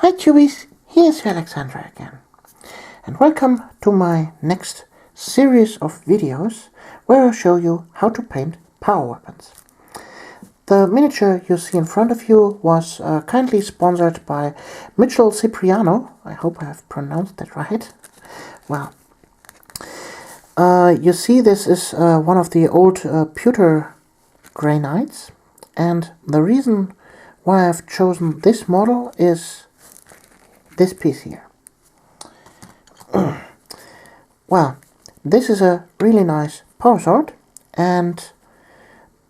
Hi Tubies, here's Alexandra again, and welcome to my next series of videos where I'll show you how to paint power weapons. The miniature you see in front of you was kindly sponsored by Mitchell Cipriano. I hope I have pronounced that right. Well, you see this is one of the old pewter granites, and the reason why I've chosen this model is this piece here. Well, this is a really nice power sword, and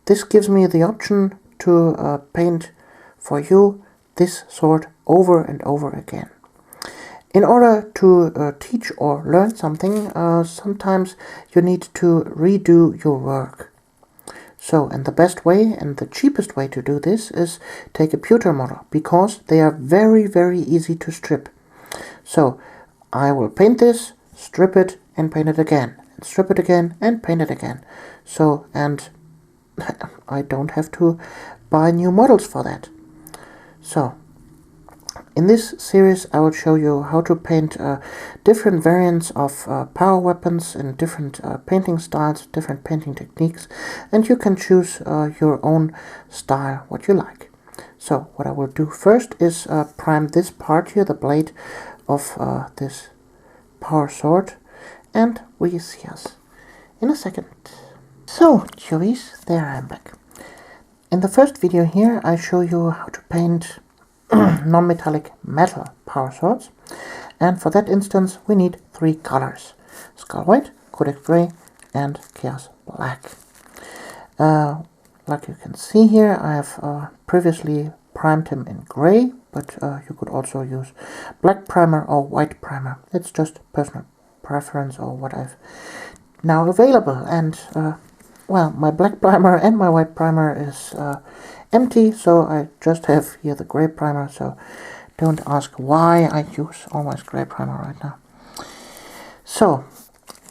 this gives me the option to paint for you this sword over and over again. In order to teach or learn something, sometimes you need to redo your work. So, and the best way and the cheapest way to do this is take a pewter model, because they are very easy to strip. So, I will paint this, strip it, and paint it again, and strip it again, and paint it again. So, and I don't have to buy new models for that. So, in this series I will show you how to paint different variants of power weapons in different painting styles, different painting techniques, and you can choose your own style, what you like. So what I will do first is prime this part here, the blade of this power sword, and we see us in a second. So, Chewies, there I am back. In the first video here I show you how to paint non-metallic metal power swords, and for that instance we need three colors: Skull White, Codex Gray, and Chaos Black. Like you can see here, I have previously primed him in gray, but you could also use black primer or white primer. It's just personal preference or what I've now available. And well, my black primer and my white primer is empty, so I just have here the gray primer, so don't ask why I use always gray primer right now. So,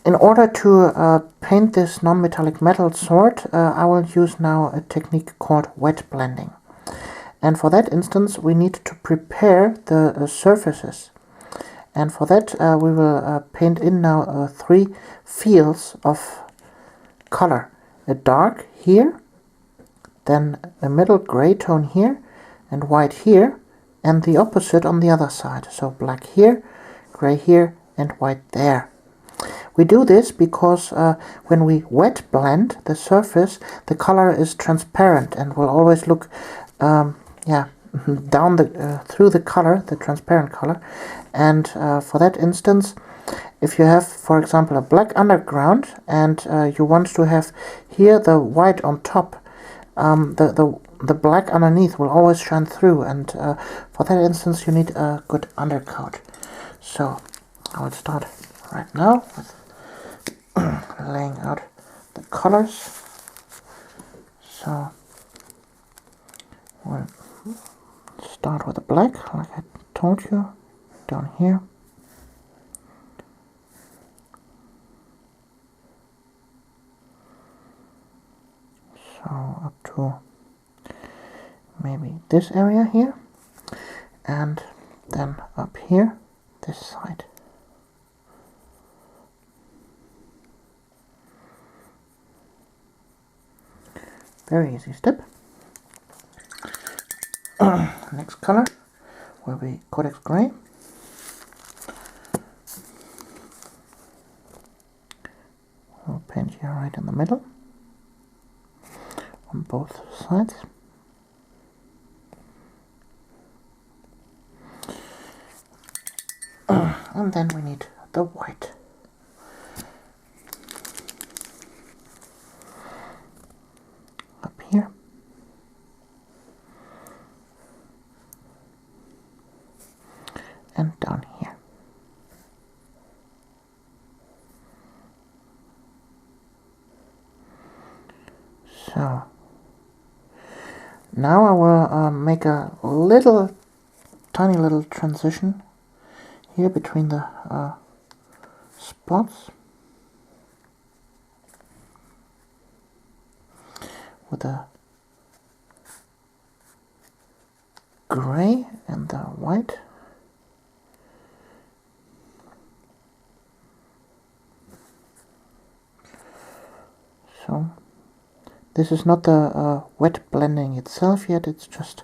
in order to paint this non-metallic metal sword, I will use now a technique called wet blending. And for that instance, we need to prepare the surfaces. And for that, we will paint in now three fields of color. A dark here, then a middle gray tone here, and white here, and the opposite on the other side. So black here, gray here, and white there. We do this because when we wet blend the surface, the color is transparent and will always look down through the color, the transparent color. And for that instance, if you have, for example, a black underground and you want to have here the white on top, the black underneath will always shine through, and for that instance you need a good undercoat. So I will start right now with laying out the colors. So we'll start with the black, like I told you, down here. So up to maybe this area here, and then up here, this side. Very easy step. Next color will be Codex Gray. We'll paint here right in the middle, on both sides. And then we need the white. Up here. And down here. So now I will make a tiny little transition here between the spots with the gray and the white. This is not the wet blending itself yet, it's just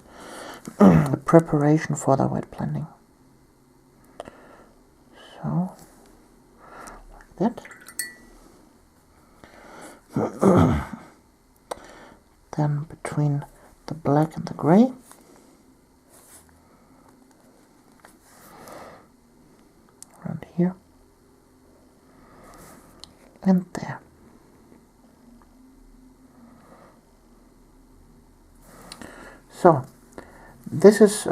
a preparation for the wet blending. So, like that. Then between the black and the gray. Around here. And there. So, this is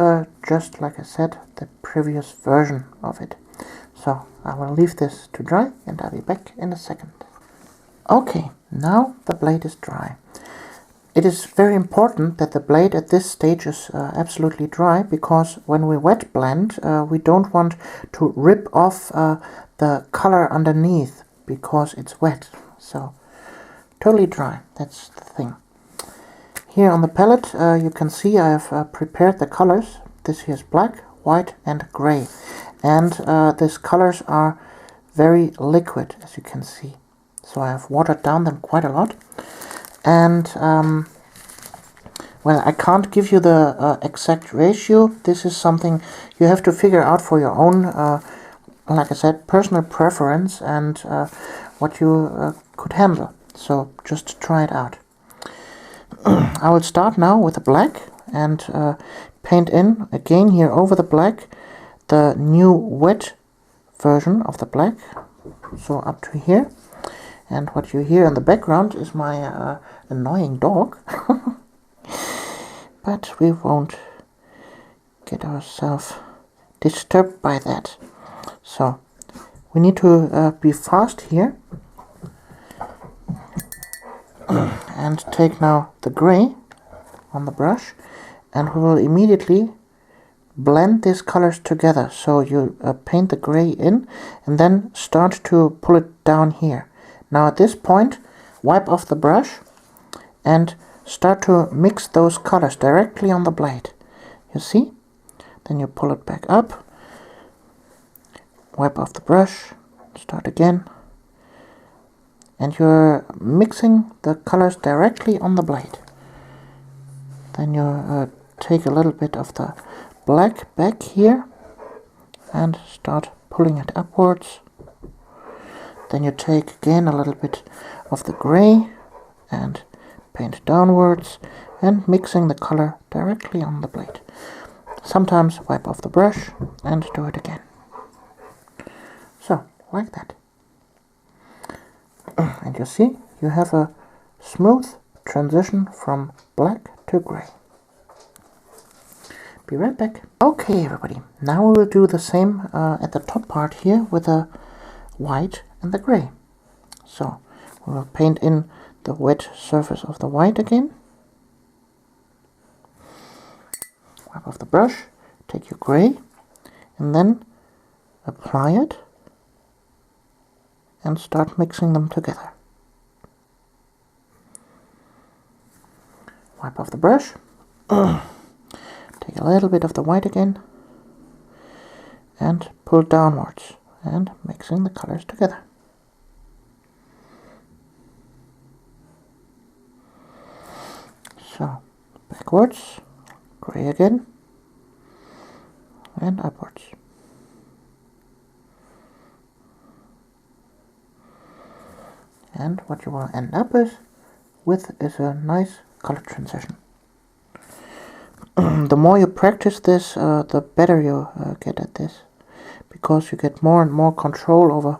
just like I said, the previous version of it. So, I will leave this to dry and I'll be back in a second. Okay, now the blade is dry. It is very important that the blade at this stage is absolutely dry, because when we wet blend, we don't want to rip off the color underneath because it's wet. So, totally dry, that's the thing. Here on the palette you can see I have prepared the colors. This here is black, white and gray. And these colors are very liquid, as you can see. So I have watered down them quite a lot. And, well, I can't give you the exact ratio. This is something you have to figure out for your own, like I said, personal preference and what you could handle. So just try it out. I will start now with the black and paint in, again here over the black, the new wet version of the black, so up to here. And what you hear in the background is my annoying dog. But we won't get ourselves disturbed by that. So, we need to be fast here. And take now the gray on the brush, and we will immediately blend these colors together. So you paint the gray in and then start to pull it down here. Now at this point, wipe off the brush and start to mix those colors directly on the blade. You see? Then you pull it back up, wipe off the brush, start again, and you're mixing the colors directly on the blade. Then you take a little bit of the black back here and start pulling it upwards. Then you take again a little bit of the gray and paint downwards and mixing the color directly on the blade. Sometimes wipe off the brush and do it again. So, like that. And you see, you have a smooth transition from black to gray. Be right back. Okay, everybody, now we will do the same at the top part here with the white and the gray. So, we will paint in the wet surface of the white again. Wipe off the brush, take your gray, and then apply it and start mixing them together. Wipe off the brush, take a little bit of the white again, and pull downwards, and mixing the colors together. So, backwards, gray again, and upwards. And what you will end up with is a nice color transition. The more you practice this, the better you get at this, because you get more and more control over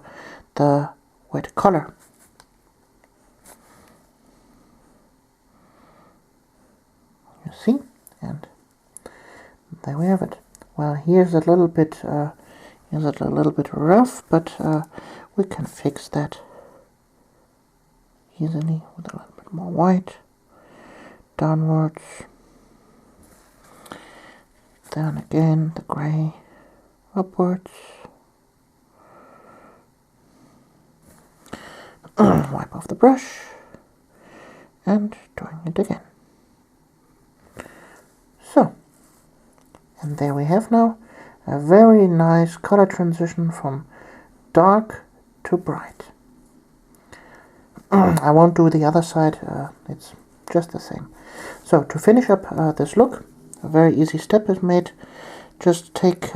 the wet color. You see? And there we have it. Well, here's a little bit rough, but we can fix that easily with a little bit more white. Downwards. Down again, the gray. Upwards. Wipe off the brush. And doing it again. So. And there we have now a very nice color transition from dark to bright. I won't do the other side, it's just the same. So to finish up this look, a very easy step is made. Just take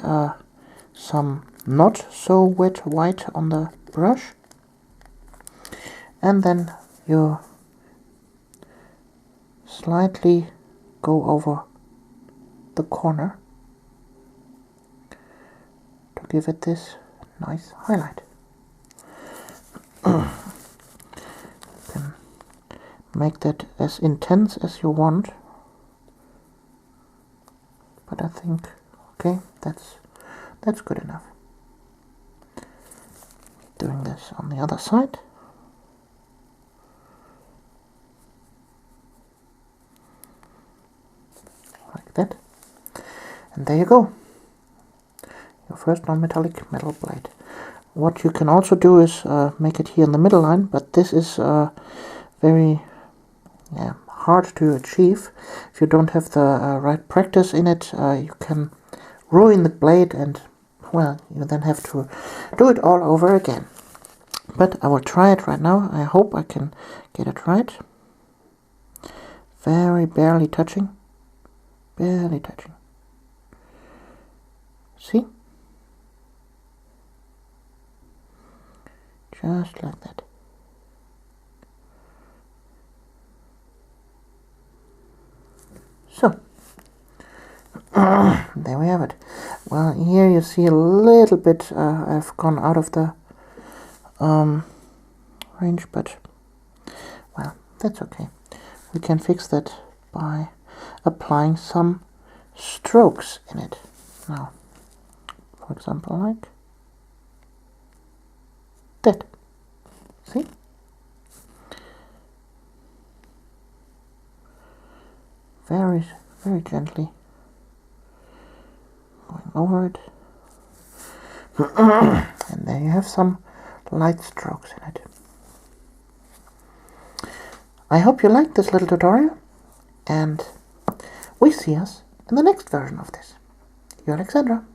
some not so wet white on the brush, and then you slightly go over the corner to give it this nice highlight. You can make that as intense as you want, but I think, okay, that's good enough. Doing this on the other side. Like that. And there you go. Your first non-metallic metal blade. What you can also do is make it here in the middle line, but this is very hard to achieve. If you don't have the right practice in it, you can ruin the blade, and well, you then have to do it all over again. But I will try it right now. I hope I can get it right. Very barely touching. Barely touching. See? Just like that. So, there we have it. Well, here you see a little bit, I've gone out of the range, but, well, that's okay. We can fix that by applying some strokes in it. Now, for example, like that. See? Very, very gently going over it. And there you have some light strokes in it. I hope you liked this little tutorial, and we see us in the next version of this. You're Alexandra.